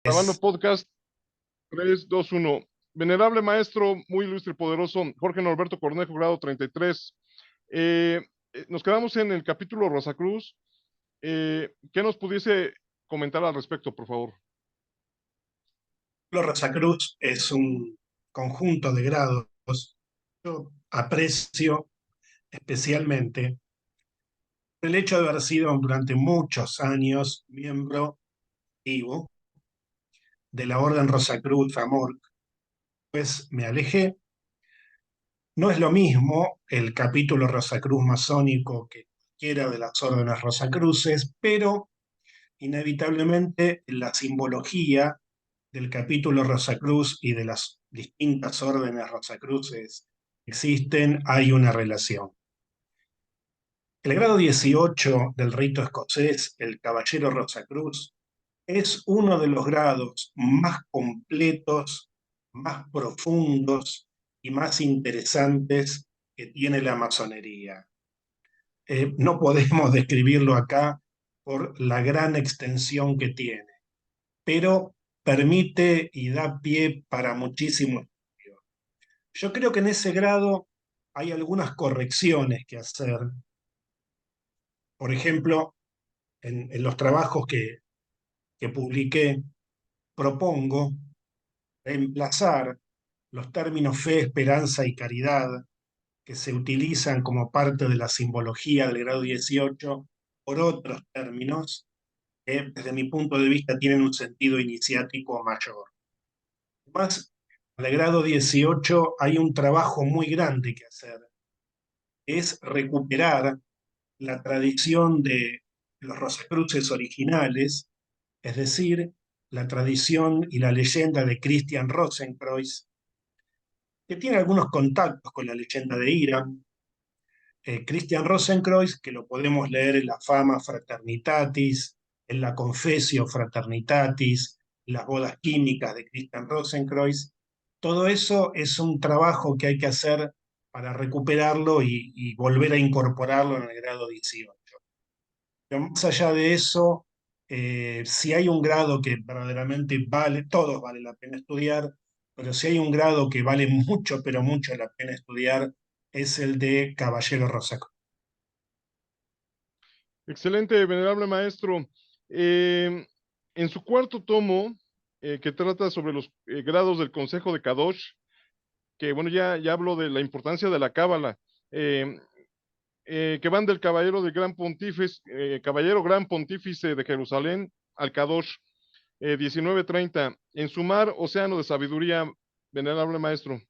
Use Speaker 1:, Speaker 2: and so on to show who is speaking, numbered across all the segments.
Speaker 1: Grabando
Speaker 2: Es
Speaker 1: podcast 3, 2, 1. Venerable maestro, muy ilustre y poderoso, Jorge Norberto Cornejo, grado 33. Nos quedamos en el capítulo Rosacruz. ¿Qué nos pudiese comentar al respecto, por favor?
Speaker 2: Lo Rosacruz es un conjunto de grados. Yo aprecio especialmente el hecho de haber sido durante muchos años miembro activo de la Orden Rosacruz Amor. Pues me alejé. No es lo mismo el capítulo Rosacruz masónico que cualquiera de las órdenes Rosacruces, pero inevitablemente la simbología del capítulo Rosacruz y de las distintas órdenes Rosacruces existen, hay una relación. El grado 18 del rito escocés, el Caballero Rosacruz, es uno de los grados más completos, más profundos y más interesantes que tiene la masonería. No podemos describirlo acá por la gran extensión que tiene, pero permite y da pie para muchísimo estudio. Yo creo que en ese grado hay algunas correcciones que hacer. Por ejemplo, en los trabajos que publiqué, propongo reemplazar los términos fe, esperanza y caridad que se utilizan como parte de la simbología del grado 18 por otros términos que desde mi punto de vista tienen un sentido iniciático mayor. Además, en el grado 18 hay un trabajo muy grande que hacer, es recuperar la tradición de los Rosacruces originales, es decir, la tradición y la leyenda de Christian Rosenkreuz, que tiene algunos contactos con la leyenda de Irán. Christian Rosenkreuz, que lo podemos leer en la Fama Fraternitatis, en la Confessio Fraternitatis, las bodas químicas de Christian Rosenkreuz. Todo eso es un trabajo que hay que hacer para recuperarlo y volver a incorporarlo en el grado 18. Pero más allá de eso, si hay un grado que verdaderamente vale, todos vale la pena estudiar, pero si hay un grado que vale mucho, pero mucho la pena estudiar, es el de Caballero Rosacruz.
Speaker 1: Excelente, venerable maestro. En su cuarto tomo, que trata sobre los grados del Consejo de Kadosh, que bueno, ya hablo de la importancia de la cábala. Eh, que van del caballero gran pontífice de Jerusalén al Kadosh, 19:30, en su mar, océano de sabiduría, venerable maestro.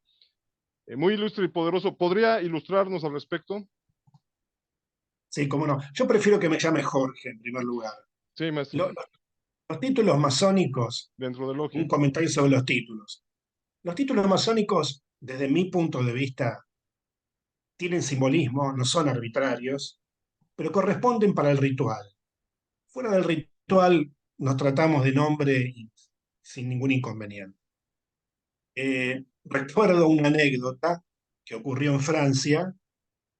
Speaker 1: Muy ilustre y poderoso. ¿Podría ilustrarnos al respecto?
Speaker 2: Sí, cómo no. Yo prefiero que me llame Jorge en primer lugar.
Speaker 1: Sí, maestro,
Speaker 2: Los títulos masónicos,
Speaker 1: dentro del
Speaker 2: un
Speaker 1: logia.
Speaker 2: comentario sobre los títulos. Los títulos masónicos, desde mi punto de vista, tienen simbolismo, no son arbitrarios, pero corresponden para el ritual. Fuera del ritual nos tratamos de nombre y sin ningún inconveniente. Recuerdo una anécdota que ocurrió en Francia,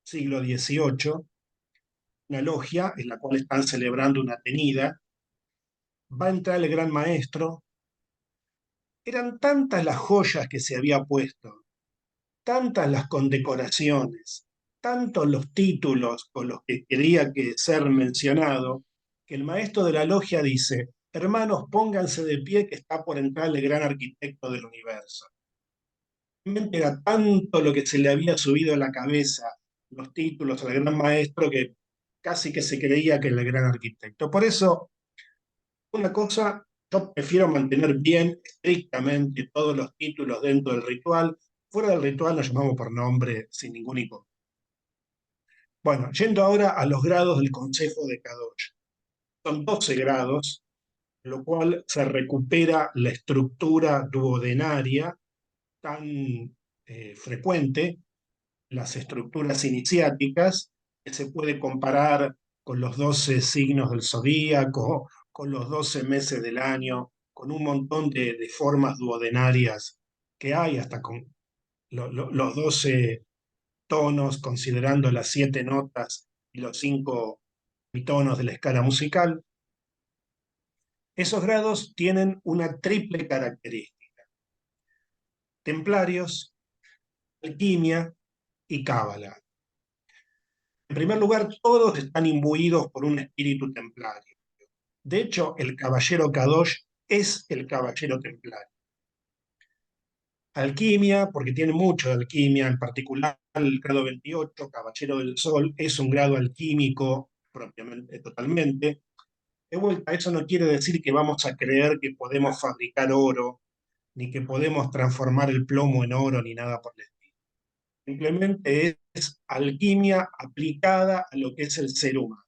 Speaker 2: siglo XVIII, una logia en la cual están celebrando una tenida. Va a entrar el gran maestro. Eran tantas las joyas que se había puesto, tantas las condecoraciones, tantos los títulos con los que quería que ser mencionado, que el maestro de la logia dice: hermanos, pónganse de pie que está por entrar el gran arquitecto del universo. Realmente era tanto lo que se le había subido a la cabeza, los títulos al gran maestro, que casi que se creía que era el gran arquitecto. Por eso, una cosa, yo prefiero mantener bien estrictamente todos los títulos dentro del ritual. Fuera del ritual nos llamamos por nombre sin ningún icono. Bueno, yendo ahora a los grados del Consejo de Kadosh. Son 12 grados, lo cual se recupera la estructura duodenaria tan frecuente, las estructuras iniciáticas, que se puede comparar con los 12 signos del zodíaco, con los 12 meses del año, con un montón de formas duodenarias que hay, hasta con los 12 tonos, considerando las 7 notas y los 5 tonos de la escala musical. Esos grados tienen una triple característica: templarios, alquimia y cábala. En primer lugar, todos están imbuidos por un espíritu templario. De hecho, el caballero Kadosh es el caballero templario. Alquimia, porque tiene mucho de alquimia, en particular el grado 28, Caballero del Sol, es un grado alquímico propiamente, totalmente. De vuelta, eso no quiere decir que vamos a creer que podemos fabricar oro, ni que podemos transformar el plomo en oro, ni nada por el estilo. Simplemente es alquimia aplicada a lo que es el ser humano.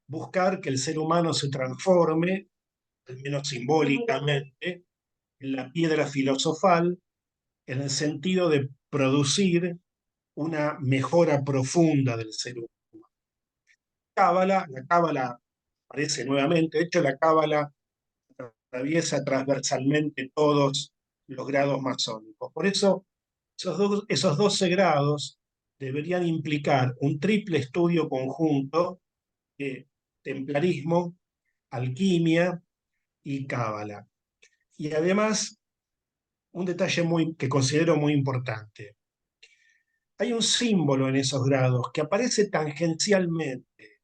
Speaker 2: Buscar que el ser humano se transforme, al menos simbólicamente, en la piedra filosofal, en el sentido de producir una mejora profunda del ser humano. La cábala aparece nuevamente, de hecho la cábala atraviesa transversalmente todos los grados masónicos. Por eso esos 12 grados deberían implicar un triple estudio conjunto de templarismo, alquimia y cábala. Y además, un detalle que considero muy importante. Hay un símbolo en esos grados que aparece tangencialmente,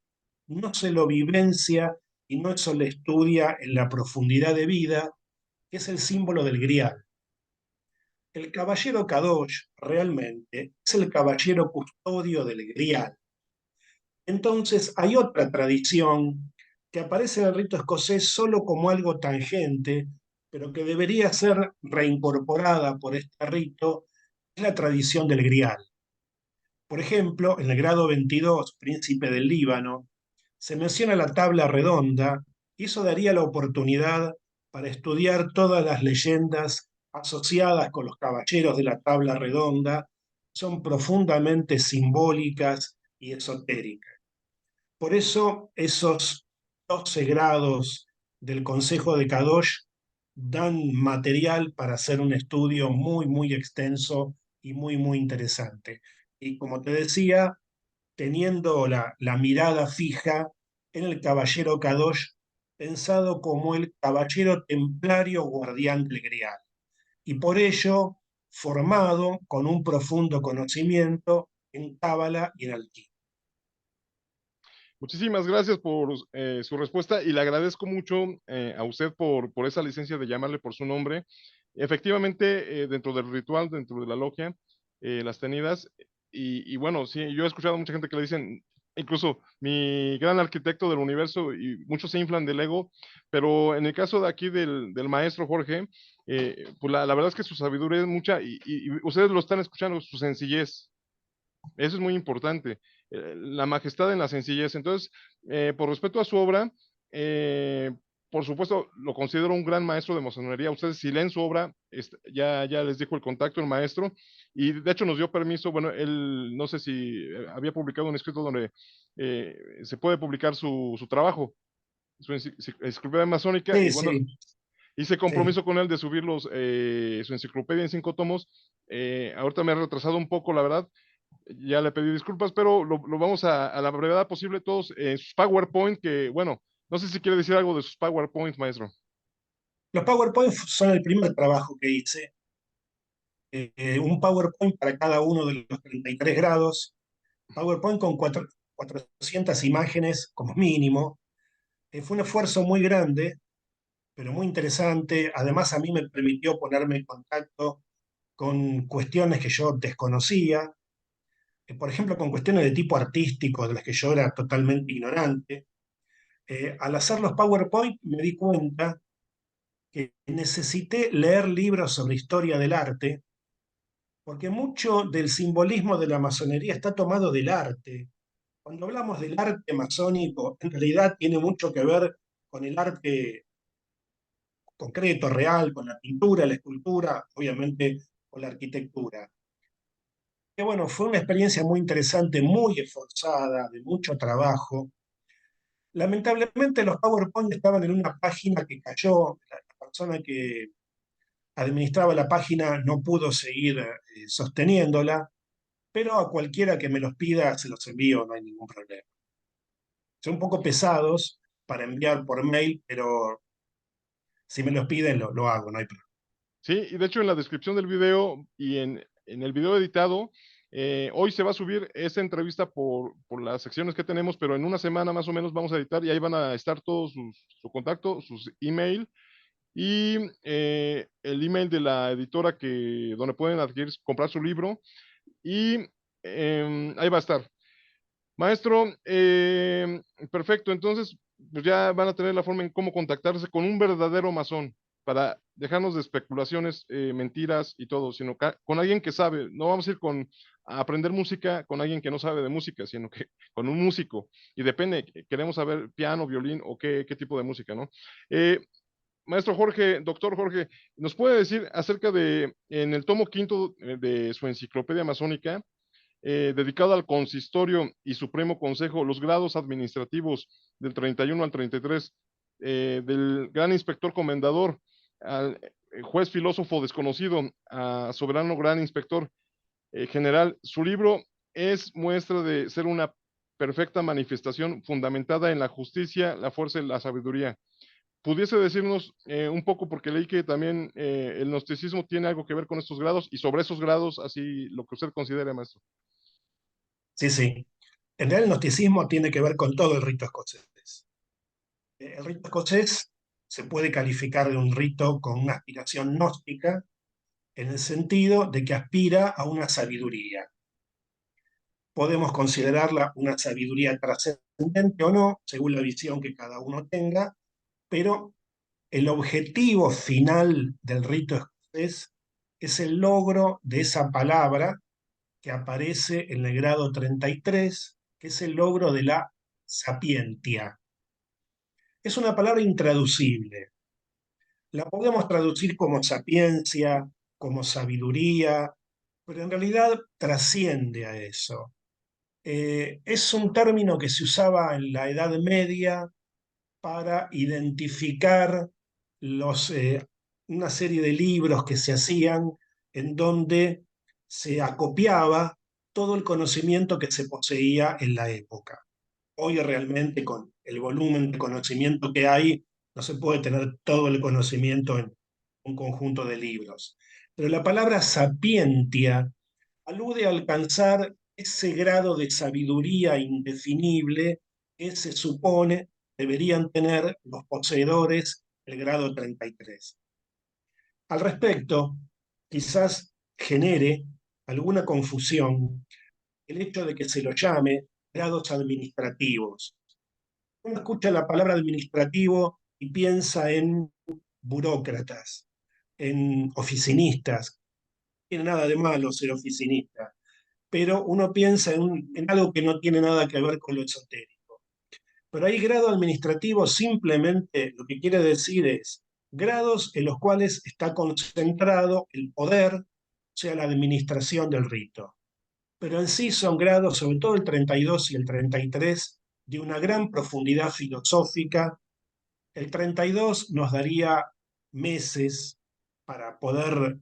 Speaker 2: no se lo vivencia y no se lo estudia en la profundidad de vida, que es el símbolo del grial. El caballero Kadosh realmente es el caballero custodio del grial. Entonces hay otra tradición que aparece en el rito escocés solo como algo tangente, pero que debería ser reincorporada por este rito, es la tradición del grial. Por ejemplo, en el grado 22, Príncipe del Líbano, se menciona la tabla redonda y eso daría la oportunidad para estudiar todas las leyendas asociadas con los caballeros de la tabla redonda. Son profundamente simbólicas y esotéricas. Por eso esos 12 grados del Consejo de Kadosh dan material para hacer un estudio muy, muy extenso y muy, muy interesante. Y como te decía, teniendo la mirada fija en el caballero Kadosh, pensado como el caballero templario guardián del Grial, y por ello formado con un profundo conocimiento en Cábala y en alquimia.
Speaker 1: Muchísimas gracias por su respuesta y le agradezco mucho a usted por esa licencia de llamarle por su nombre. Efectivamente, dentro del ritual, dentro de la logia, las tenidas, y bueno, sí, yo he escuchado a mucha gente que le dicen, incluso mi gran arquitecto del universo, y muchos se inflan del ego, pero en el caso de aquí del maestro Jorge, pues la verdad es que su sabiduría es mucha y ustedes lo están escuchando, su sencillez. Eso es muy importante, la majestad en la sencillez. Entonces, por respeto a su obra, eh, por supuesto, lo considero un gran maestro de masonería. Ustedes, si leen su obra, ya les dijo el contacto el maestro, y de hecho nos dio permiso. Bueno, él no sé si había publicado un escrito donde se puede publicar su trabajo, su enciclopedia masónica,
Speaker 2: Sí,
Speaker 1: y bueno,
Speaker 2: sí,
Speaker 1: hice
Speaker 2: sí.
Speaker 1: compromiso con él de subir su enciclopedia en 5 tomos. Ahorita me he retrasado un poco, la verdad, ya le pedí disculpas, pero lo vamos a la brevedad posible todos en sus PowerPoint, que bueno, no sé si quiere decir algo de sus PowerPoint, maestro.
Speaker 2: Los PowerPoint son el primer trabajo que hice. Un PowerPoint para cada uno de los 33 grados. PowerPoint con 400 imágenes como mínimo. Fue un esfuerzo muy grande, pero muy interesante. Además, a mí me permitió ponerme en contacto con cuestiones que yo desconocía, por ejemplo, con cuestiones de tipo artístico de las que yo era totalmente ignorante. Al hacer los PowerPoint me di cuenta que necesité leer libros sobre historia del arte, porque mucho del simbolismo de la masonería está tomado del arte. Cuando hablamos del arte masónico, en realidad tiene mucho que ver con el arte concreto, real, con la pintura, la escultura, obviamente con la arquitectura. Que bueno, fue una experiencia muy interesante, muy esforzada, de mucho trabajo. Lamentablemente los PowerPoint estaban en una página que cayó, la persona que administraba la página no pudo seguir sosteniéndola, pero a cualquiera que me los pida se los envío, no hay ningún problema. Son un poco pesados para enviar por mail, pero Si me los piden, lo hago, no hay problema.
Speaker 1: Sí, y de hecho en la descripción del video y en el video editado, hoy se va a subir esta entrevista por las secciones que tenemos, pero en una semana más o menos vamos a editar y ahí van a estar todos su contacto, sus email y el email de la editora donde pueden adquirir, comprar su libro y ahí va a estar. Maestro, perfecto. Entonces, pues ya van a tener la forma en cómo contactarse con un verdadero masón para dejarnos de especulaciones, mentiras y todo, sino con alguien que sabe. No vamos a ir a aprender música con alguien que no sabe de música, sino que con un músico. Y depende, queremos saber piano, violín o qué tipo de música, ¿no? Eh, Maestro Jorge, doctor Jorge, ¿nos puede decir acerca en el tomo quinto de su enciclopedia masónica, dedicado al consistorio y supremo consejo, los grados administrativos del 31 al 33, del gran inspector comendador al juez filósofo desconocido, a soberano gran inspector general? Su libro es muestra de ser una perfecta manifestación fundamentada en la justicia, la fuerza y la sabiduría. ¿Pudiese decirnos un poco, porque leí que también el gnosticismo tiene algo que ver con estos grados y sobre esos grados, así lo que usted considere, maestro?
Speaker 2: Sí, sí. En realidad el gnosticismo tiene que ver con todo el rito escocés. El rito escocés se puede calificar de un rito con una aspiración gnóstica en el sentido de que aspira a una sabiduría. Podemos considerarla una sabiduría trascendente o no, según la visión que cada uno tenga, pero el objetivo final del rito escocés es el logro de esa palabra que aparece en el grado 33, que es el logro de la sapientia. Es una palabra intraducible. La podemos traducir como sapiencia, como sabiduría, pero en realidad trasciende a eso. Es un término que se usaba en la Edad Media para identificar una serie de libros que se hacían en donde se acopiaba todo el conocimiento que se poseía en la época. Hoy realmente con el volumen de conocimiento que hay, no se puede tener todo el conocimiento en un conjunto de libros. Pero la palabra sapientia alude a alcanzar ese grado de sabiduría indefinible que se supone deberían tener los poseedores del grado 33. Al respecto, quizás genere alguna confusión el hecho de que se lo llame grados administrativos. Uno escucha la palabra administrativo y piensa en burócratas, en oficinistas. No tiene nada de malo ser oficinista, pero uno piensa en algo que no tiene nada que ver con lo esotérico. Pero hay grado administrativo, simplemente lo que quiere decir es grados en los cuales está concentrado el poder, o sea, la administración del rito. Pero en sí son grados, sobre todo el 32 y el 33, de una gran profundidad filosófica. El 32 nos daría meses para poder,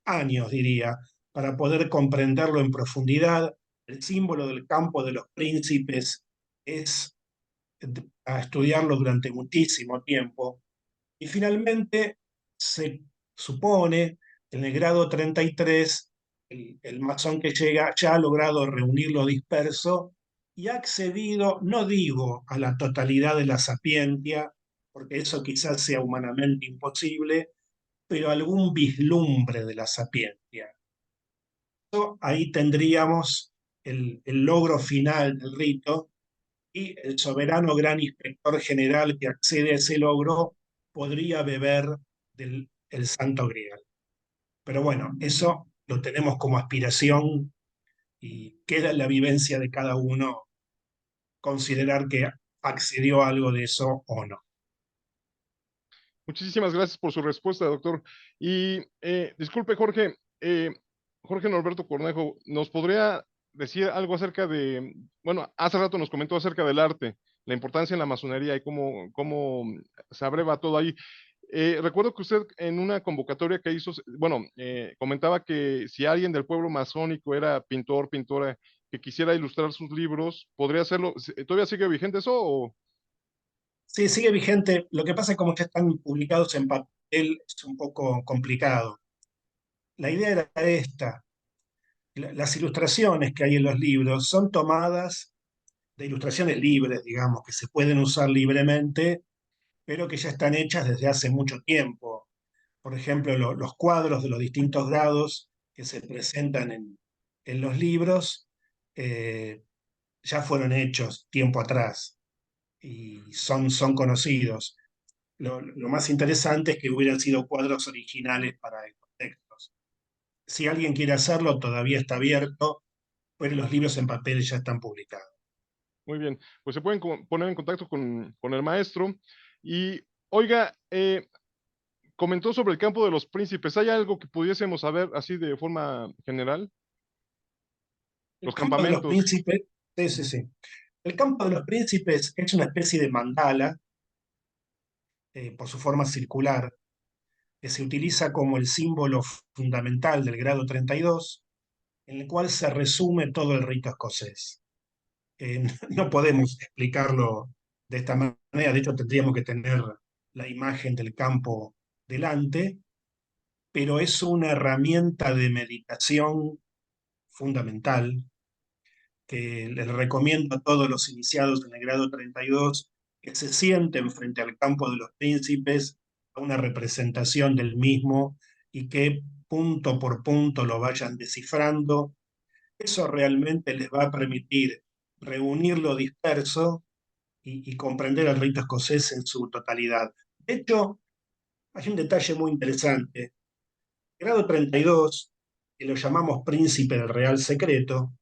Speaker 2: años diría, para poder comprenderlo en profundidad. El símbolo del campo de los príncipes es a estudiarlo durante muchísimo tiempo. Y finalmente se supone que en el grado 33 el masón que llega ya ha logrado reunir lo disperso y ha accedido, no digo a la totalidad de la sapientia, porque eso quizás sea humanamente imposible, pero algún vislumbre de la sapientia. Ahí tendríamos el logro final del rito y el soberano gran inspector general que accede a ese logro podría beber del el Santo Grial. Pero bueno, eso lo tenemos como aspiración y queda en la vivencia de cada uno considerar que accedió a algo de eso o no.
Speaker 1: Muchísimas gracias por su respuesta, doctor. Y disculpe, Jorge, Jorge Norberto Cornejo, ¿nos podría decir algo acerca bueno, hace rato nos comentó acerca del arte, la importancia en la masonería y cómo se abreva todo ahí? Recuerdo que usted en una convocatoria que hizo, bueno, comentaba que si alguien del pueblo masónico era pintor, pintora, que quisiera ilustrar sus libros, podría hacerlo. ¿Todavía sigue vigente eso o?
Speaker 2: Sí, sigue vigente. Lo que pasa es que como ya están publicados en papel, es un poco complicado. La idea era esta. Las ilustraciones que hay en los libros son tomadas de ilustraciones libres, digamos, que se pueden usar libremente, pero que ya están hechas desde hace mucho tiempo. Por ejemplo, los cuadros de los distintos grados que se presentan en los libros eh, ya fueron hechos tiempo atrás y son conocidos. Lo más interesante es que hubieran sido cuadros originales para estos textos. Si alguien quiere hacerlo, todavía está abierto, pero los libros en papel ya están publicados.
Speaker 1: Muy bien, pues se pueden poner en contacto con el maestro. Y, oiga, comentó sobre el campo de los príncipes. ¿Hay algo que pudiésemos saber así de forma general?
Speaker 2: El
Speaker 1: Los
Speaker 2: campo de los
Speaker 1: campamentos.
Speaker 2: príncipes, sí, sí, sí. El campo de los príncipes es una especie de mandala, por su forma circular, que se utiliza como el símbolo fundamental del grado 32, en el cual se resume todo el rito escocés. No podemos explicarlo de esta manera, de hecho tendríamos que tener la imagen del campo delante, pero es una herramienta de meditación fundamental que les recomiendo a todos los iniciados en el grado 32 que se sienten frente al campo de los príncipes a una representación del mismo y que punto por punto lo vayan descifrando. Eso realmente les va a permitir reunir lo disperso y comprender el rito escocés en su totalidad. De hecho, hay un detalle muy interesante. El grado 32, que lo llamamos príncipe del real secreto,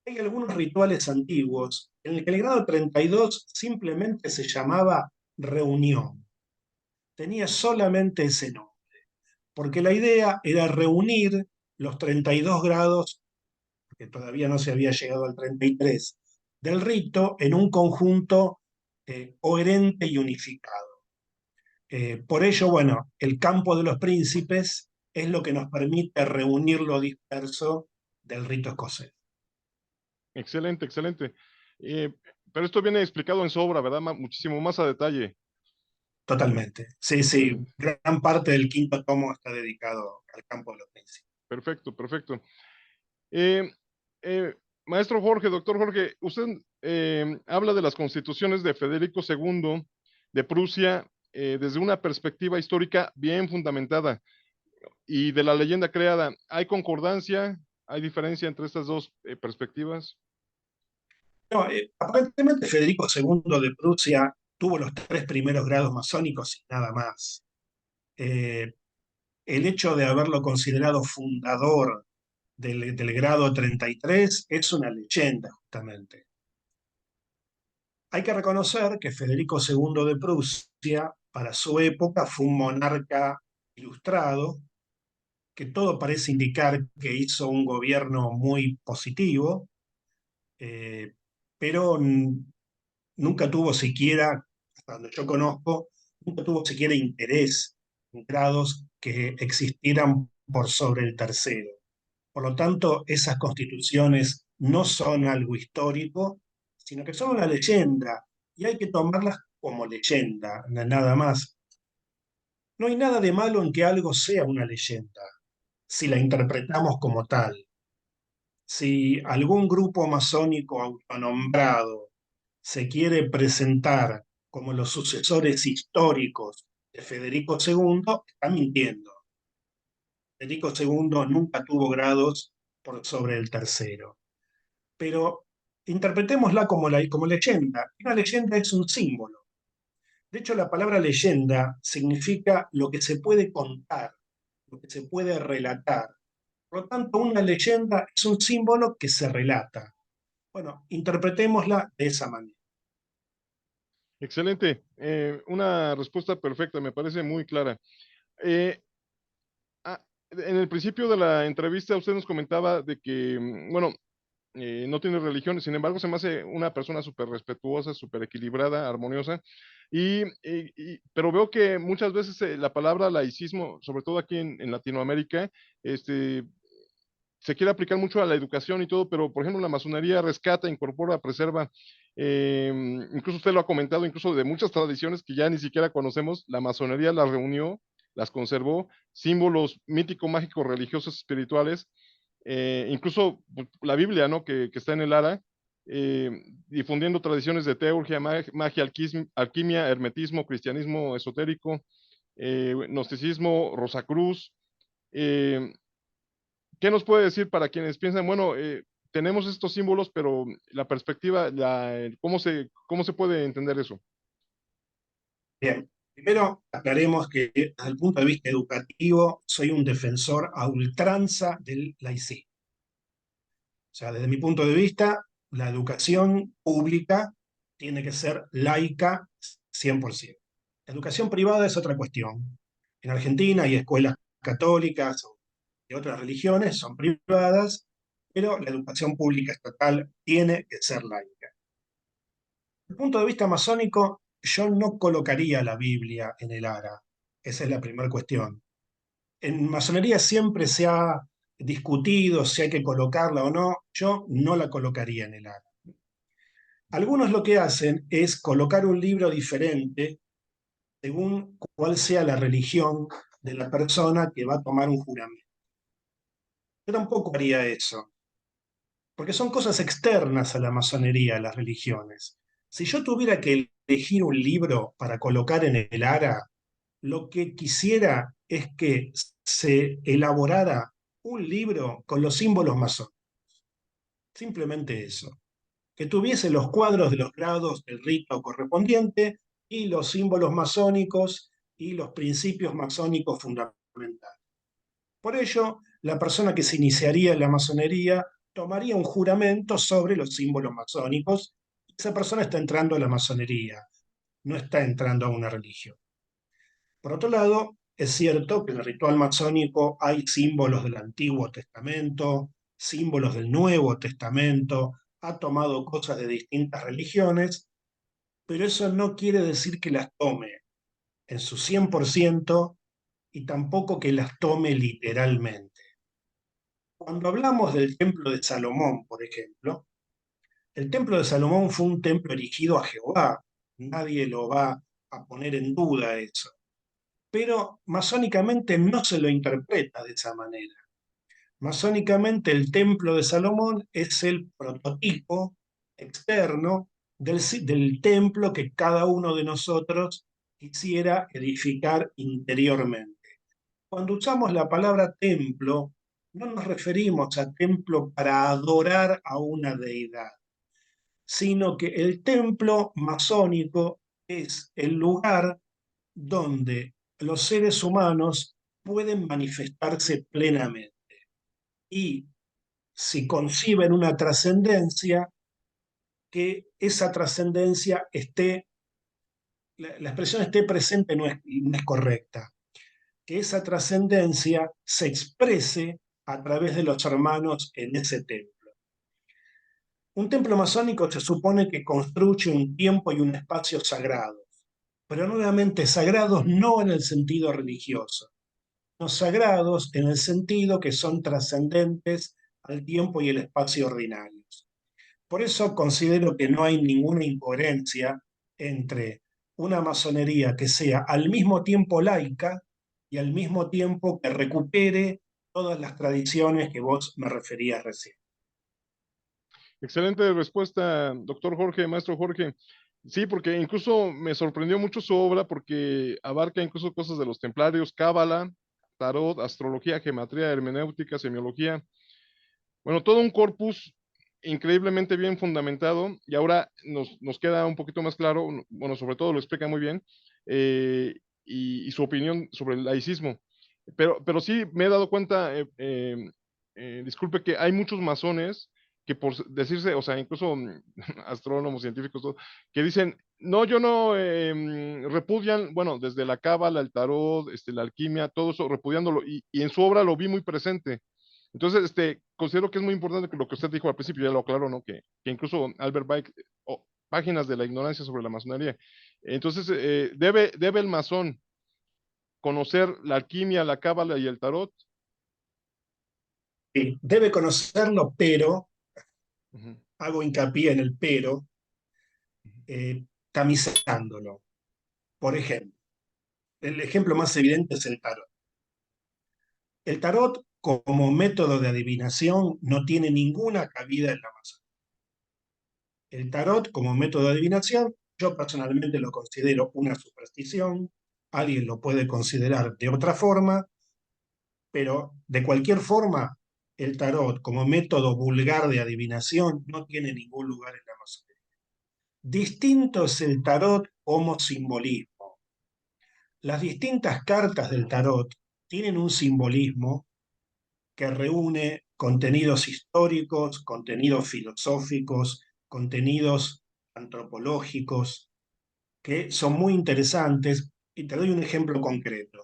Speaker 2: hay algunos rituales antiguos en el que el grado 32 simplemente se llamaba reunión. Tenía solamente ese nombre, porque la idea era reunir los 32 grados, que todavía no se había llegado al 33, del rito en un conjunto coherente y unificado. Por ello, bueno, el campo de los príncipes es lo que nos permite reunir lo disperso del rito escocés.
Speaker 1: Excelente, excelente. Eh, pero esto viene explicado en su obra, ¿verdad? Muchísimo más a detalle.
Speaker 2: Totalmente. Sí, sí,
Speaker 1: Excelente.
Speaker 2: gran parte del quinto tomo está dedicado al campo de los príncipes.
Speaker 1: Perfecto, perfecto. Eh, eh, Maestro Jorge, doctor Jorge, usted habla de las constituciones de Federico II de Prusia desde una perspectiva histórica bien fundamentada y de la leyenda creada. ¿Hay concordancia? ¿Hay diferencia entre estas dos perspectivas?
Speaker 2: No, aparentemente Federico II de Prusia tuvo los tres primeros grados masónicos y nada más. Eh, el hecho de haberlo considerado fundador del grado 33 es una leyenda, justamente. Hay que reconocer que Federico II de Prusia, para su época, fue un monarca ilustrado, que todo parece indicar que hizo un gobierno muy positivo, eh, pero nunca tuvo siquiera, hasta donde yo conozco, nunca tuvo siquiera interés en grados que existieran por sobre el tercero. Por lo tanto, esas constituciones no son algo histórico, sino que son una leyenda y hay que tomarlas como leyenda, nada más. No hay nada de malo en que algo sea una leyenda, si la interpretamos como tal. Si algún grupo masónico autonombrado se quiere presentar como los sucesores históricos de Federico II, está mintiendo. Federico II nunca tuvo grados por sobre el tercero. Pero interpretémosla como leyenda. Una leyenda es un símbolo. De hecho, la palabra leyenda significa lo que se puede contar, lo que se puede relatar. Por lo tanto, una leyenda es un símbolo que se relata. Bueno, interpretémosla de esa manera.
Speaker 1: Excelente. Una respuesta perfecta, me parece muy clara. Eh, en el principio de la entrevista usted nos comentaba de que, bueno, no tiene religión, sin embargo se me hace una persona súper respetuosa, súper equilibrada, armoniosa, pero veo que muchas veces la palabra laicismo, sobre todo aquí en Latinoamérica, este, se quiere aplicar mucho a la educación y todo, pero por ejemplo la masonería rescata, incorpora, preserva. Incluso usted lo ha comentado, incluso de muchas tradiciones que ya ni siquiera conocemos, la masonería las reunió, las conservó, símbolos míticos, mágicos, religiosos, espirituales, incluso pues, la Biblia, ¿no? Que está en el ARA, eh, difundiendo tradiciones de teurgia, magia, alquimia, hermetismo, cristianismo esotérico, gnosticismo, Rosacruz. Eh, ¿Qué nos puede decir para quienes piensan, bueno, tenemos estos símbolos, pero la perspectiva, cómo se puede entender eso?
Speaker 2: Bien, primero aclaremos que desde el punto de vista educativo soy un defensor a ultranza del laicismo. O sea, desde mi punto de vista, la educación pública tiene que ser laica 100%. La educación privada es otra cuestión. En Argentina hay escuelas católicas o de otras religiones, son privadas, pero la educación pública estatal tiene que ser laica. Desde el punto de vista masónico, yo no colocaría la Biblia en el ara. Esa es la primera cuestión. En masonería siempre se ha discutido si hay que colocarla o no. Yo no la colocaría en el ara. Algunos lo que hacen es colocar un libro diferente según cuál sea la religión de la persona que va a tomar un juramento. Yo tampoco haría eso, porque son cosas externas a la masonería, a las religiones. Si yo tuviera que elegir un libro para colocar en el ara, lo que quisiera es que se elaborara un libro con los símbolos masónicos. Simplemente eso. Que tuviese los cuadros de los grados del rito correspondiente y los símbolos masónicos y los principios masónicos fundamentales. Por ello, la persona que se iniciaría en la masonería tomaría un juramento sobre los símbolos masónicos. Esa persona está entrando a la masonería, no está entrando a una religión. Por otro lado, es cierto que en el ritual masónico hay símbolos del Antiguo Testamento, símbolos del Nuevo Testamento, ha tomado cosas de distintas religiones, pero eso no quiere decir que las tome en su 100% y tampoco que las tome literalmente. Cuando hablamos del templo de Salomón, por ejemplo, el templo de Salomón fue un templo erigido a Jehová, nadie lo va a poner en duda eso, pero masónicamente no se lo interpreta de esa manera. Masónicamente el templo de Salomón es el prototipo externo del templo que cada uno de nosotros quisiera edificar interiormente. Cuando usamos la palabra templo, no nos referimos a templo para adorar a una deidad, sino que el templo masónico es el lugar donde los seres humanos pueden manifestarse plenamente. Y si conciben una trascendencia, que esa trascendencia esté, la expresión esté presente no es correcta, que esa trascendencia se exprese a través de los hermanos en ese templo. Un templo masónico se supone que construye un tiempo y un espacio sagrados, pero nuevamente sagrados no en el sentido religioso, no sagrados en el sentido que son trascendentes al tiempo y el espacio ordinarios. Por eso considero que no hay ninguna incoherencia entre una masonería que sea al mismo tiempo laica y al mismo tiempo que recupere todas las tradiciones que vos me referías recién.
Speaker 1: Excelente respuesta, doctor Jorge, maestro Jorge. Sí, porque incluso me sorprendió mucho su obra porque abarca incluso cosas de los templarios, cábala, tarot, astrología, gematría, hermenéutica, semiología. Bueno, todo un corpus increíblemente bien fundamentado y ahora nos queda un poquito más claro, bueno, sobre todo lo explica muy bien, y su opinión sobre el laicismo. Pero sí me he dado cuenta, disculpe, que hay muchos masones que por decirse, o sea, incluso astrónomos, científicos, todo, que dicen, no, yo no, repudian, bueno, desde la cábala, el tarot, la alquimia, todo eso, repudiándolo, y en su obra lo vi muy presente. Entonces, considero que es muy importante que lo que usted dijo al principio, ya lo aclaró, ¿no? Que incluso Albert Pike, páginas de la ignorancia sobre la masonería. Entonces, debe el masón conocer la alquimia, la cábala y el tarot.
Speaker 2: Sí, debe conocerlo, pero,
Speaker 1: Ujú.
Speaker 2: hago hincapié en el pero, tamizándolo. Por ejemplo, el ejemplo más evidente es el tarot. El tarot como método de adivinación no tiene ninguna cabida en la masonería. El tarot como método de adivinación, yo personalmente lo considero una superstición, alguien lo puede considerar de otra forma, pero de cualquier forma, el tarot como método vulgar de adivinación no tiene ningún lugar en la masonería. Distinto es el tarot como simbolismo. Las distintas cartas del tarot tienen un simbolismo que reúne contenidos históricos, contenidos filosóficos, contenidos antropológicos, que son muy interesantes. Y te doy un ejemplo concreto.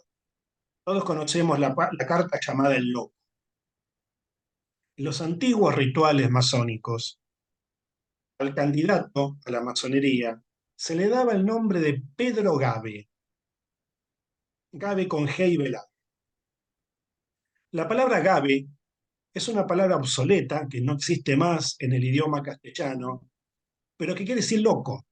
Speaker 2: Todos conocemos la carta llamada el loco. En los antiguos rituales masónicos, al candidato a la masonería se le daba el nombre de Pedro Gabe, Gabe con G y velado. La palabra Gabe es una palabra obsoleta que no existe más en el idioma castellano, pero que quiere decir loco.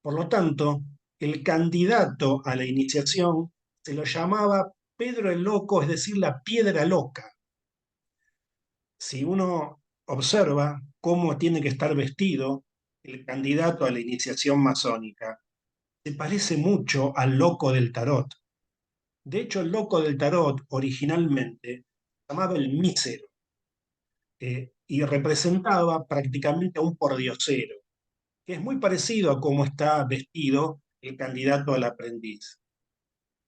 Speaker 2: Por lo tanto, el candidato a la iniciación se lo llamaba Pedro el Loco, es decir, la piedra loca. Si uno observa cómo tiene que estar vestido el candidato a la iniciación masónica, se parece mucho al loco del tarot. De hecho, el loco del tarot originalmente se llamaba el mísero y representaba prácticamente a un pordiosero, que es muy parecido a cómo está vestido el candidato al aprendiz.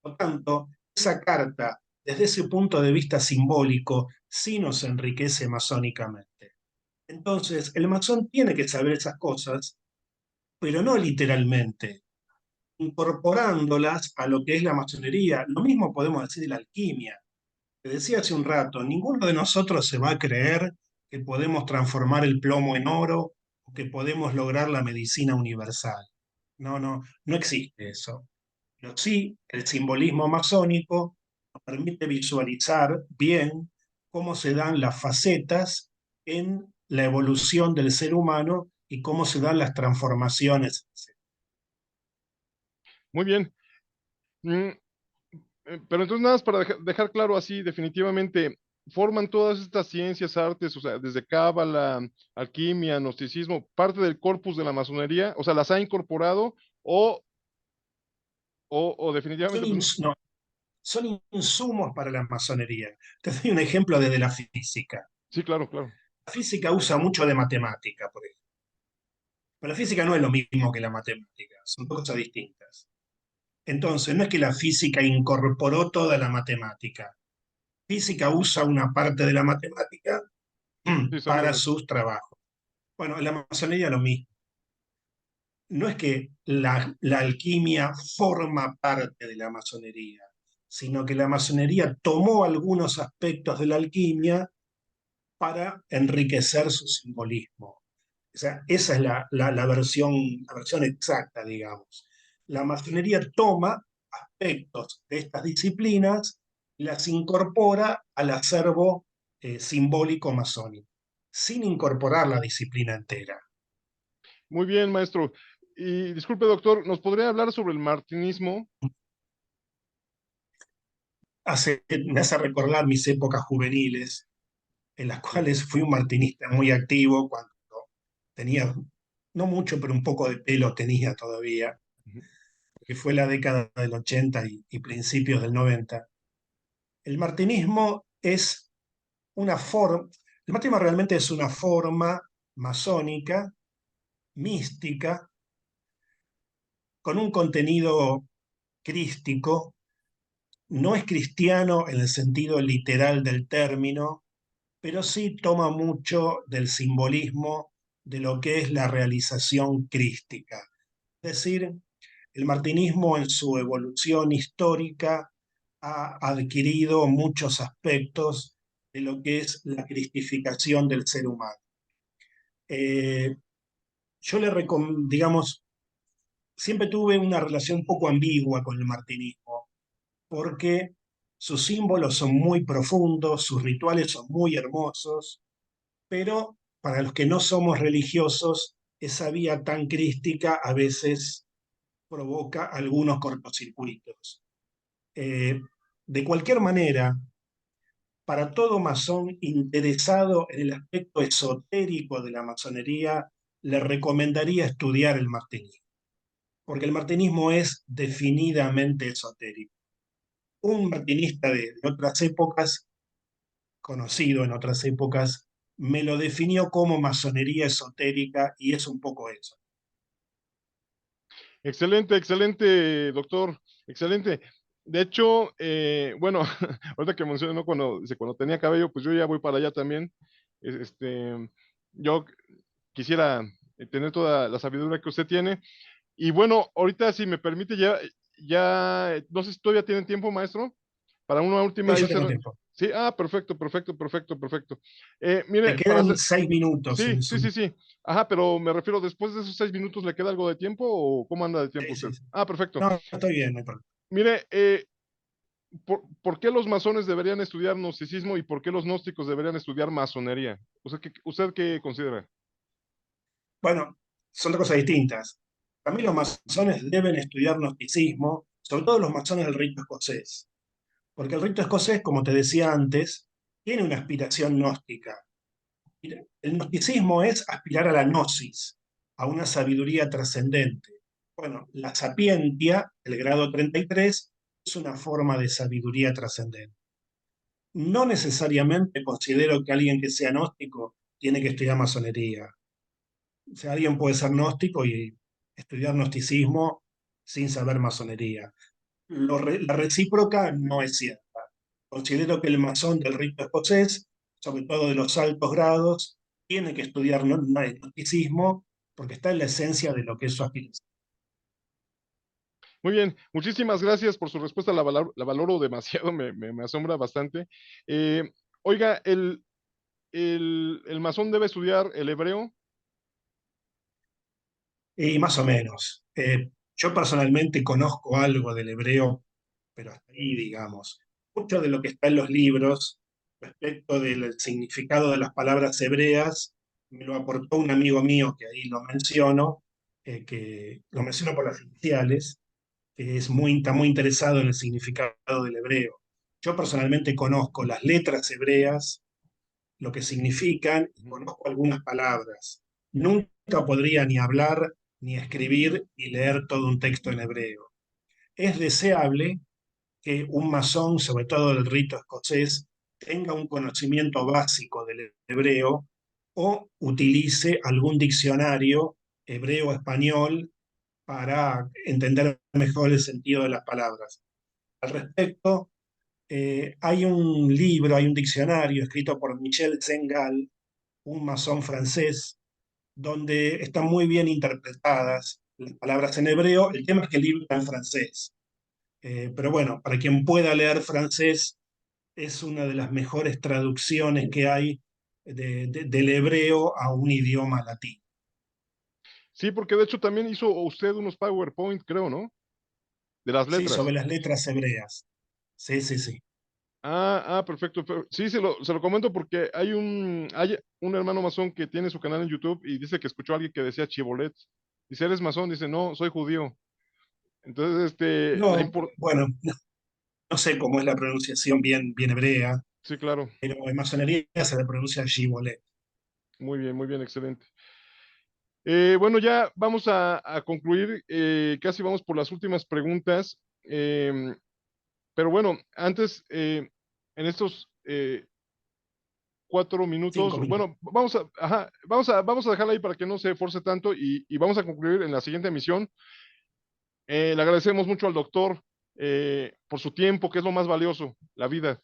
Speaker 2: Por lo tanto, esa carta, desde ese punto de vista simbólico, sí nos enriquece masónicamente. Entonces, el masón tiene que saber esas cosas, pero no literalmente, incorporándolas a lo que es la masonería. Lo mismo podemos decir de la alquimia. Te decía hace un rato, ninguno de nosotros se va a creer que podemos transformar el plomo en oro o que podemos lograr la medicina universal. No, no, no existe eso. Pero sí, el simbolismo masónico nos permite visualizar bien cómo se dan las facetas en la evolución del ser humano y cómo se dan las transformaciones.
Speaker 1: Muy bien. Mm, pero entonces nada más para dejar claro así, definitivamente, forman todas estas ciencias, artes, o sea, desde cábala, alquimia, gnosticismo, parte del corpus de la masonería, o sea, las ha incorporado o, o
Speaker 2: Son,
Speaker 1: definitivamente, pues,
Speaker 2: no, son insumos para la masonería. Te doy un ejemplo desde la física.
Speaker 1: sí, claro, claro.
Speaker 2: La física usa mucho de matemática, por ejemplo. Pero la física no es lo mismo que la matemática, son dos cosas distintas. Entonces, no es que la física incorporó toda la matemática. Física usa una parte de la matemática
Speaker 1: Sí,
Speaker 2: para
Speaker 1: exactamente.
Speaker 2: sus trabajos. Bueno, en la masonería lo mismo. No es que la alquimia forma parte de la masonería, sino que la masonería tomó algunos aspectos de la alquimia para enriquecer su simbolismo. O sea, esa es la versión exacta, digamos. La masonería toma aspectos de estas disciplinas y las incorpora al acervo simbólico masónico, sin incorporar la disciplina entera.
Speaker 1: Muy bien, maestro. Y disculpe, doctor, ¿nos podría hablar sobre el martinismo?
Speaker 2: Me hace recordar mis épocas juveniles, en las
Speaker 1: Sí.
Speaker 2: cuales fui un martinista muy activo cuando tenía, no mucho, pero un poco de pelo tenía todavía,
Speaker 1: Ujú.
Speaker 2: que fue la década del 80 y principios del 90. El martinismo es una forma, el martinismo realmente es una forma masónica, mística, con un contenido crístico. No es cristiano en el sentido literal del término, pero sí toma mucho del simbolismo de lo que es la realización crística. Es decir, el martinismo en su evolución histórica ha adquirido muchos aspectos de lo que es la cristificación del ser humano. Eh, yo digamos, siempre tuve una relación un poco ambigua con el martinismo, porque sus símbolos son muy profundos, sus rituales son muy hermosos, pero para los que no somos religiosos esa vía tan crística a veces provoca algunos cortocircuitos. De cualquier manera, para todo masón interesado en el aspecto esotérico de la masonería, le recomendaría estudiar el martinismo, porque el martinismo es definidamente esotérico. Un martinista de otras épocas, conocido en otras épocas, me lo definió como masonería esotérica y es un poco eso.
Speaker 1: Excelente, excelente, doctor, excelente. De hecho, bueno, ahorita que mencionó cuando tenía cabello, pues yo ya voy para allá también. Yo quisiera tener toda la sabiduría que usted tiene. Y bueno, ahorita si me permite, no sé si todavía tienen tiempo, maestro, para una
Speaker 2: Sí,
Speaker 1: última.
Speaker 2: yo tengo tiempo.
Speaker 1: Sí, perfecto, perfecto, perfecto, perfecto.
Speaker 2: Me
Speaker 1: Mire,
Speaker 2: quedan 6 minutos
Speaker 1: sí,
Speaker 2: en
Speaker 1: sí,
Speaker 2: Zoom.
Speaker 1: sí, sí. Ajá, pero me refiero, después de esos 6 minutos, ¿le queda algo de tiempo o cómo anda de tiempo
Speaker 2: Sí,
Speaker 1: usted?
Speaker 2: sí, sí.
Speaker 1: Perfecto.
Speaker 2: No, estoy bien, no hay problema.
Speaker 1: Mire, ¿por qué los masones deberían estudiar gnosticismo y por qué los gnósticos deberían estudiar masonería? ¿Usted qué considera?
Speaker 2: Bueno, son dos cosas distintas. Para mí los masones deben estudiar gnosticismo, sobre todo los masones del rito escocés, porque el rito escocés, como te decía antes, tiene una aspiración gnóstica. El gnosticismo es aspirar a la gnosis, a una sabiduría trascendente. Bueno, la sapientia, el grado 33, es una forma de sabiduría trascendente. No necesariamente considero que alguien que sea gnóstico tiene que estudiar masonería. O sea, alguien puede ser gnóstico y estudiar gnosticismo sin saber masonería. La recíproca no es cierta. Considero que el masón del rito escocés, sobre todo de los altos grados, tiene que estudiar gnosticismo porque está en la esencia de lo que es su aspiración.
Speaker 1: Muy bien, muchísimas gracias por su respuesta, la valoro demasiado, me asombra bastante. Eh, Oiga, el masón debe estudiar el hebreo.
Speaker 2: Y más o menos. Yo personalmente conozco algo del hebreo, pero hasta ahí, digamos. Mucho de lo que está en los libros respecto del significado de las palabras hebreas me lo aportó un amigo mío que ahí lo menciono, que lo menciono por las iniciales, que está muy interesado en el significado del hebreo. Yo personalmente conozco las letras hebreas, lo que significan, y
Speaker 1: Ujú.
Speaker 2: conozco algunas palabras. Nunca podría ni hablar, ni escribir, ni leer todo un texto en hebreo. Es deseable que un masón, sobre todo del rito escocés, tenga un conocimiento básico del hebreo o utilice algún diccionario hebreo-español para entender mejor el sentido de las palabras. Al respecto, hay un libro, hay un diccionario escrito por Michel Sengal, un masón francés, donde están muy bien interpretadas las palabras en hebreo. El tema es que el libro está en francés. Pero bueno, para quien pueda leer francés, es una de las mejores traducciones que hay del hebreo a un idioma latino.
Speaker 1: Sí, porque de hecho también hizo usted unos PowerPoint, creo, ¿no? De las
Speaker 2: Sí,
Speaker 1: letras.
Speaker 2: sobre las letras hebreas. Sí, sí, sí.
Speaker 1: Perfecto. Sí, se lo comento porque hay un hermano masón que tiene su canal en YouTube y dice que escuchó a alguien que decía Chivolet. Dice, ¿eres masón? Dice, no, soy judío. Entonces,
Speaker 2: No, bueno, no sé cómo es la pronunciación bien hebrea,
Speaker 1: sí, claro.
Speaker 2: pero en masonería se le pronuncia Shibolet.
Speaker 1: Muy bien, excelente. Bueno, ya vamos a concluir. Casi vamos por las últimas preguntas. Pero bueno, antes, en estos 4 minutos,
Speaker 2: 5 minutos.
Speaker 1: bueno, vamos a dejarla ahí para que no se force tanto y vamos a concluir en la siguiente emisión. Le agradecemos mucho al doctor por su tiempo, que es lo más valioso, la vida,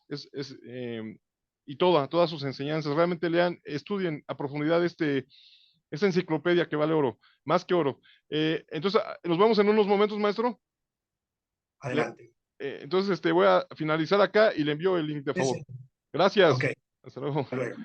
Speaker 1: y todas sus enseñanzas. Realmente estudien a profundidad esta enciclopedia que vale oro, más que oro. Entonces, nos vemos en unos momentos, maestro. Le-
Speaker 2: Adelante.
Speaker 1: entonces, voy a finalizar acá y le envío el link de
Speaker 2: Sí,
Speaker 1: favor.
Speaker 2: sí. Ok,
Speaker 1: Gracias. Hasta luego.
Speaker 2: hasta luego.